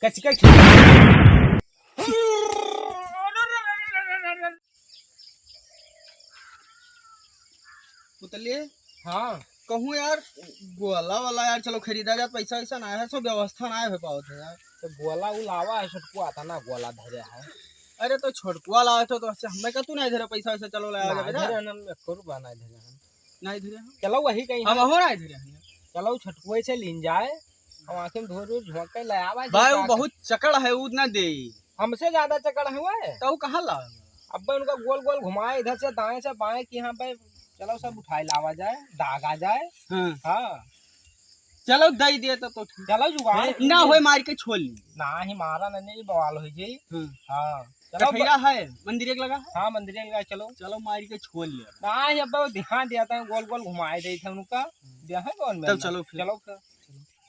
कच कच पुतलिए। हाँ कहूँ यार गोला वाला यार चलो खरीदा जाए, पैसा वैसा ना है, सब व्यवस्था ना है पाओ थे यार। तो गोला उलावा है, छोटकू आता ना गोला धरे है। अरे तो छोटकुआ लाए तो अच्छा हमें का तू नहीं धरे पैसा वैसा चलो लाया जाए धरे हम एको रुपया नहीं धरे हम। नहीं धरे चलो वही कहीं हम हो नहीं धरे चलो छोटकुए से लीन जाए, हम आंखें में धो झोंक के ले आवा। भाई वो बहुत चकड़ है, वो ना दे हमसे ज्यादा चकड़ हुआ है तो कहाँ ला। अब उनका गोल गोल घुमाए इधर से दाएं से बाएं कि यहाँ पे चलो सब उठाए लावा जाए, दाग आ जाए। हाँ चलो दई दिए तो चलो जुगाड़ ना हो मार के छोड़ ली ना ही मारा नहीं बवाल हो जी। हाँ चलो भैया है मंदिर एक लगा है। हाँ मंदिर एक लगा, चलो चलो मार के छोड़ लिया ना ही अब ध्यान दिया था, गोल गोल घुमाए दे थे उनका दिया है कौन में। तब चलो चलो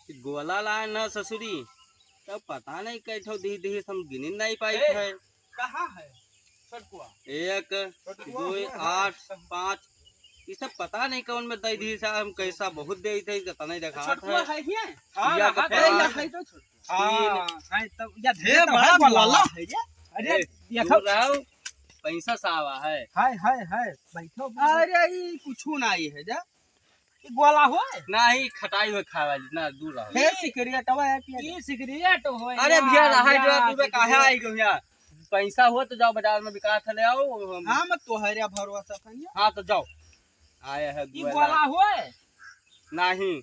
गोला लाए ना ससुरी, तब पता नहीं कैठो दी दी हम गिन नहीं पाई है। कहाँ है छोटकुआ? 1 2 8 5 ये सब पता नहीं कौन में दई दी हम कैसा बहुत दे थे पता नहीं देखा छोटकुआ है ही है। हाँ या है तो छोटकुआ हाँ तब या ढेर बड़ा गोला है ये। अरे ये रहो पैसा सावा है। है बैठो। अरे ये कुछ नहीं है जा गोला हो ना ही खटाई हुए खावा जितना दूर रहो। है सिगरेट है ये सिगरेट हो। अरे भैया रहा तू बे काहे आई गो भैया, पैसा हो तो जाओ बाजार में बिका ले आओ। हां मत तो हरिया भरोसा कहिए। हां तो जाओ आए है ये गोला हो नहीं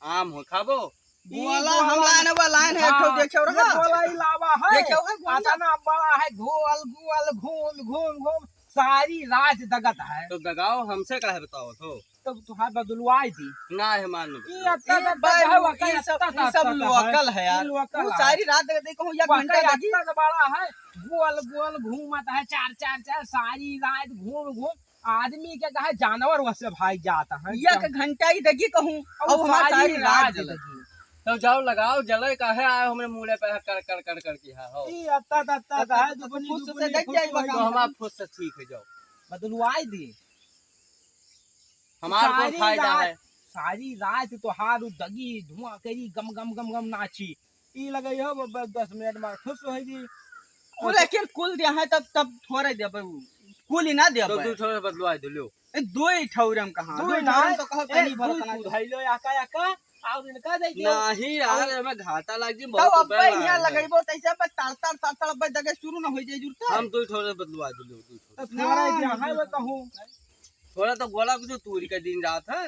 आम हो खाबो। गोला हम लाने वाला लाइन है तो देखो रे गोला ही लावा है। देखो है आता ना बड़ा है, गोल गोल घूम घूम घूम सारी रात दगत है। तो दगाओ हमसे काहे बताओ तो तुम्हारे बदलवाई थी ना है मान ये सब लोकल है यार। वो सारी रात देखो या घंटा लगी बड़ा है, गोल गोल घूमता है, चार चार चार सारी रात घूम घूम आदमी के कहा जानवर वैसे भाई जाता है। एक घंटा ही दगी कहूँ अब हमारी सारी रात लगी। तो जाओ लगाओ जले काहे आए हमरे मुंह पे कर कर कर कर की हो ई अत्ता तत्ता है दुबनी खुश दुबनी से देख जाई तो हमारा खुद से ठीक है। जाओ बदलवाई दी हमारा कोई फायदा है। सारी रात तो हारू दगी धुआं करी गम गम गम गम नाची ई लगे हो 10 मिनट में खुश होगी। लेकिन कुल दिया है तब थोड़े दे कुल ही ना दे तो दू थोड़े बदलवा दो लो। दो ही ठौरम कहां दो दो ना तो कहो कहीं भरतना धैलो याका याका और इनका दे दियो नहीं यार हमें घाटा लागी तो बहुत। अब यहां लगइबो तैसे पे तार तार पे जगह शुरू ना हो जाए जुरता हम दो थोड़े बदलवा दो लो दो थोड़े। थोड़ा दिया है मैं कहूं थोड़ा तो गोला कुछ तूरी का दिन रात है।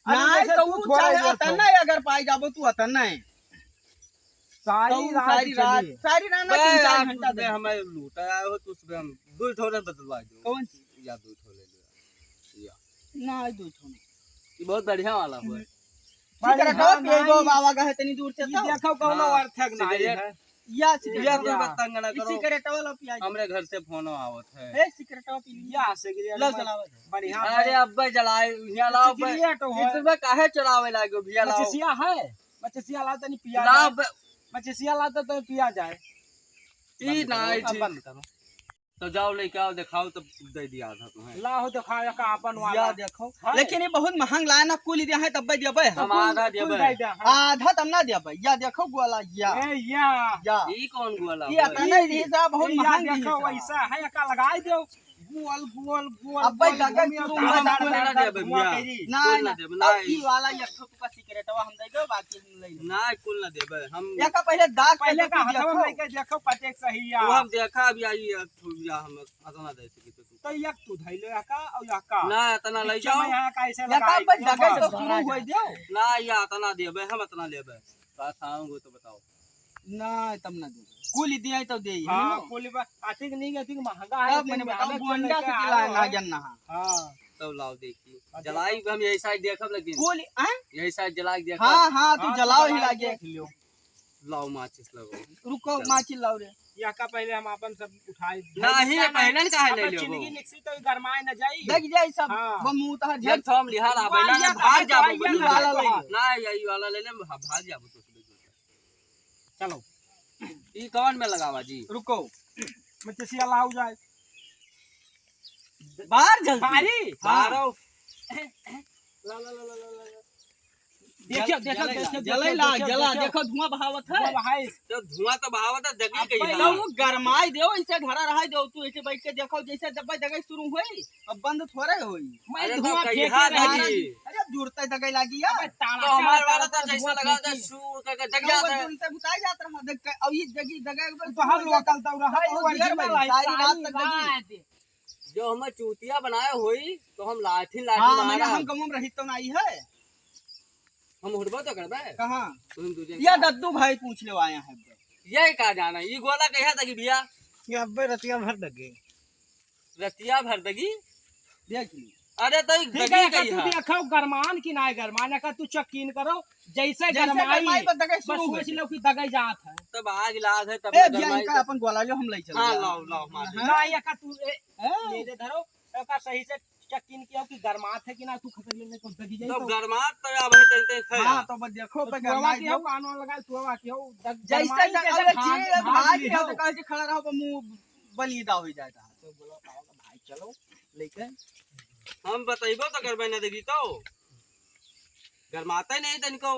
नहीं तो वो थोड़ा आता नहीं अगर पाई जाबो तू आता नहीं सारी रात ना 3-4 घंटा दे हमें लूटा आए हो तो उसमें हम दो थोड़े बदलवा दो। कौन सी या दो थोड़े ले या ना दो थोड़े ये बहुत बढ़िया वाला हुआ है। सिगरेटो पीबो बाबा कहे तनी दूर से तो देखो कोनो अर्थक नहीं है या भैया कोई बतंग ना करो। सिगरेट वाला पिया हमरे घर से फोन आवत है। ए सिगरेटो पी लिया सिगरेट लो चलावा बढ़िया। अरे अब्बे जलाए भैया लाओ बे इसमें काहे चलावे लागो भैया लाओ। मचसिया है मचसिया ला तनी पिया लाओ मचसिया ला तो पिया जाए। ई नहीं अब ठीक बंद करो तो जाओ लेके आओ दिखाओ तो दे दिया था तुम्हें। लाओ दिखाओ का अपन वाला या देखो लेकिन ये बहुत महंग लाया ना कुल दिया है तब देबे हम आधा देबे आधा तब ना देबे या देखो गोला या या ई कौन गोला ये आता नहीं दी साहब बहुत महंग देखो वैसा है का लगाई दो गोल गोल गोल अब भाई जगह शुरू हो ना देबे भैया ना कुल ना देबे ना ई वाला एक ठोक सिगरेटवा हम देबे बाकी ले ना कुल ना देबे हम या का पहले दाग पहले का हथवा में लेके देखो पटेक सही या वो हम देखा अभी आई या हम अतना दे सकी तो एक तू धैलो या का और या का ना अतना ले जाओ यहाँ का ऐसे या का भाई जगह से शुरू हो जाओ ना या अतना देबे हम अतना लेबे बात आऊंगा तो बताओ ना तब ना दे कुल दिया तो दे हां कुल आथिक नहीं आथिक महंगा है तब मैंने बताओ बोंडा से किला ना जानना हां तब लाओ देखी जलाई हम यही साइड देखब लेकिन कुल यही साइड जला के देखब। हां हां तू जलाओ ही लागे लाओ माचिस लगाओ रुको माची लाओ रे या का पहले हम अपन सब उठाए नहीं पहले काहे ले लेबो चिंगी निकसी तो गरमाए न जाई देख जाई सब वो मुंह तो जब थम लिहाल आबे ना भाग जाबो वाला ले ना यही वाला ले ले भाग जाबो तो चलो ई कौन में लगावा जी रुको मचसिया लाओ जाए बाहर जल्दी बारी मारो ला ला ला ला देखियो देखो देखो जला देखो धुआं बहावत है भाई तो धुआं तो बहावत है दगी तो कहीं वो गरमाई दो इसे घरा रहा दो तू ऐसे बैठ के देखो जैसे दबाई दगाई शुरू हुई अब बंद थोड़े हुई मैं अरे धुआं तो फेंके कहिया रही रही। अरे जुड़ते दगाई लगी यार तो हमारे वाला तो जैसा लगा था शू करके जग जाता है। जुड़ते बुताई जात रहा देख के अब ये जगी दगाई तो हम लोग कल तो रहा है ओरिजिनल है सारी रात तक दगी जो हमें चूतिया बनाए हुई तो हम लाठी हां लाठी मैंने मारा हम गमम रही तो नहीं है हम उड़बो तो करबे कहां तुम दूजे या दद्दू भाई पूछ ले आया है ये का जाना ये गोला कहिया था कि भैया ये अब्बे रतिया भर दगे रतिया भर दगी देख ली अरे तो ठीक दगी है कही तू है देखो गरमान की ना गरमान का तू चेक इन करो जैसे गरमाई गरमाई पर दगाई बस शुरू सोच हुई लो कि दगाई जात है तब आग लाग है तब ए गरमाई भैया इनका अपन गोला जो हम ले चल हां लाओ लाओ मार ना ये का तू मेरे धरो का सही से चेक इन किया कि गरमात है कि ना तू खतर लेने को दगी जाई तब गरमात तो अब है तंते खाया हां तो बस देखो पे गरमाई गरमाई की हो कानून लगा तू हवा की हो जैसे अरे चीड़ भाग रहा तो कहे खड़ा रहो मुंह बलीदा हो जाता तो बोलो भाई चलो लेके हम बताइबो तो करबे ना दगी तो गरमाता ही नहीं तनिको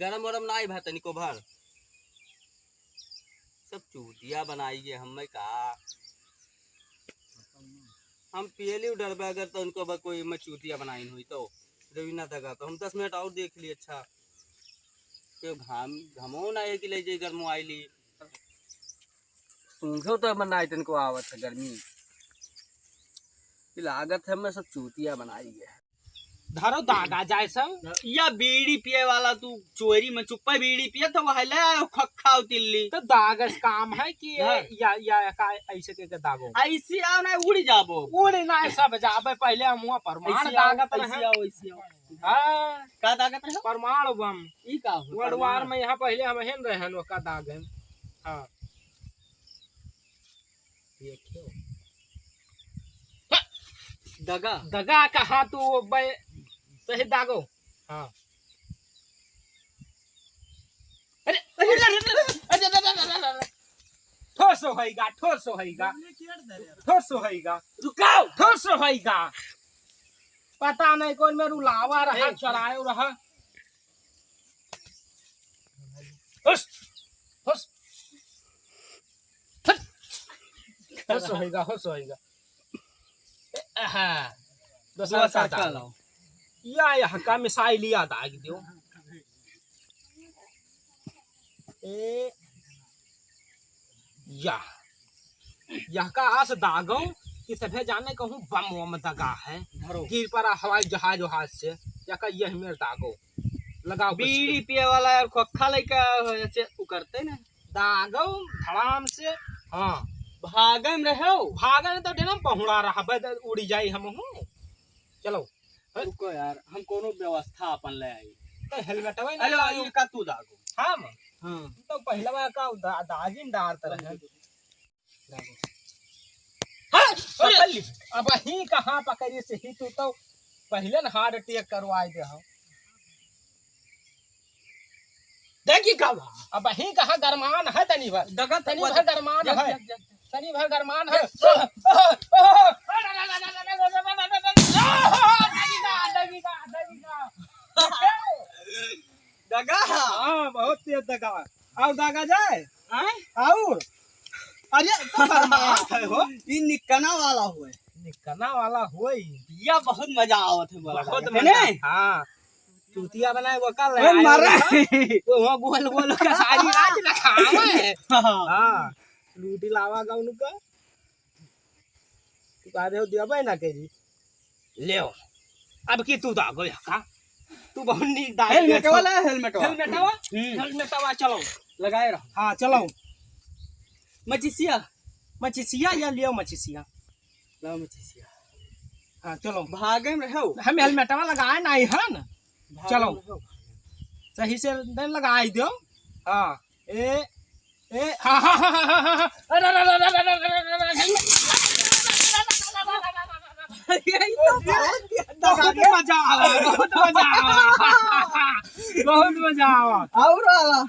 गरम वरम ना आई भा तनिको भर सब चूतिया बनाइए हमें का हम पीएलयू डरबे अगर तो उनको कोई में चूतिया बनाई हुई तो रवीना दगा तो हम 10 मिनट और देख लिए अच्छा तो घमो ना है कि ले जाए गर्मो आईली सूंघो तो बनाई तनको आवत है गर्मी लागत है मैं सब चूतिया बनाई है धरो दागा जाए सब या बीड़ी पिए वाला तू चोरी में चुप्पा बीड़ी पिए तो वह ले खखा तिल्ली तो दागस काम है कि हाँ। या का ऐसे के दागो ऐसी आओ ना उड़ जाबो उड़ ना सब जाबे पहले मुंह परमाण दागत ऐसी रहे आओ ऐसी आओ हां का दागत है परमाणु बम ई का हो वर्ल्ड वार में यहाँ पहले हम हेन रहन का दागन हां देखियो दगा दगा कहा तू बे सही दागो हाँ अरे ठोस होएगा ठोस होएगा ठोस होएगा रुकाओ ठोस होएगा पता नहीं कौन में रुलावा रहा चलाए रहा ठोस ठोस ठोस होएगा होस होएगा हाँ दूसरा का लाओ या का मिसाइल याद आ गयो ए यह का आस दागो कि सभे जाने कहूँ बम वम दगा है गिर पड़ा हवाई जहाज वहाज से या का यह मेरे दागो लगाओ बीड़ी पिए वाला यार खखा लेके ऐसे उ करते ना दागो धड़ाम से हाँ भागे में रहो भागे तो डेनम पहुड़ा रहा उड़ी जाई हम हूँ चलो रुको यार हम कोनो व्यवस्था अपन ले आई तो हेलमेट वही अरे ये का तू दागो हम हां तो पहला बार का दागिन डार तरह है अरे अब ही कहां पकड़ी से ही तू तो पहले न हार्ट अटैक करवाई दे हो देखी का अब ही कहां गरमान है तनी भर दगा तनी भर गरमान है तनी भर गरमान है दगा हां बहुत तेज दगा और दागा जाए हैं और अरे है हो ये निकना वाला हुए निकलना वाला होई या बहुत मजा आवत है बहुत है मजा ने हां चूतिया बनाए वो कल ओए मारे वो गोल गोल का सारी रात रखावे हां हां लूटी लावा गाउन का तू का दे देबे ना के जी ले अब की तू दागो का तू बहुत नी दाग हेलमेट वाला हेलमेट वाला चलो लगाए रहो हां चलो मचिसिया मचिसिया या लियो मचिसिया लाओ मचिसिया हां चलो भागे में रहो हम हेलमेट वाला लगाए नहीं है ना चलो सही से नहीं लगाई दो हां ए हां हां हां मजा आवा बहुत मजा आवा और वाला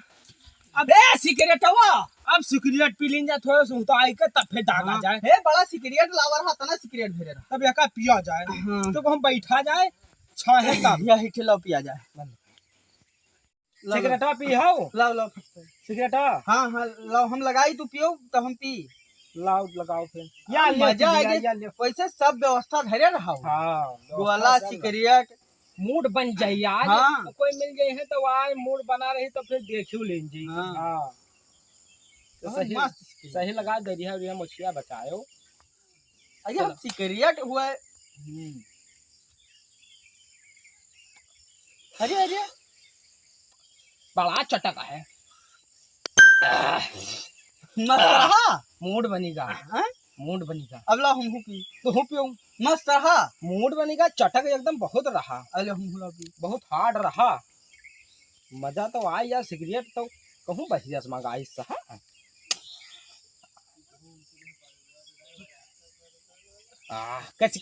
अबे सिगरेटवा अब सिगरेट पी लेंगे थोड़ा सुनता आई के तब फिर दागा जाए हे बड़ा सिगरेट लावर हाथ ना सिगरेट भेरे रहा तब यका पिया जाए तो हम बैठा जाए छा है तब या हिट लो पिया जाए सिगरेटा पी हो लाओ लाओ सिगरेटा हाँ हाँ लाओ हम लगाई तू पियो तो हम पी लाओ लगाओ फिर या मजा आएगा वैसे सब व्यवस्था धरे रहा हाँ गोला सिगरेट मूड बन जाए आज हाँ। कोई मिल जाए है तो आज मूड बना रही तो फिर देखियो लें जी हाँ। हाँ तो सही मस्त सही लगा दरिया उरिया मछलियाँ बचाओ अरे हम सिगरेट हुआ है अरे अरे बड़ा चटक है मस्त रहा मूड बनेगा हैं? मूड बनेगा अब ला हम पी तो हूँ पियो मस्त रहा मूड बनेगा चटक एकदम बहुत रहा अरे हम ला पी बहुत हार्ड रहा मजा तो आई यार सिगरेट तो कहूँ बढ़िया से मंगाई सहा कच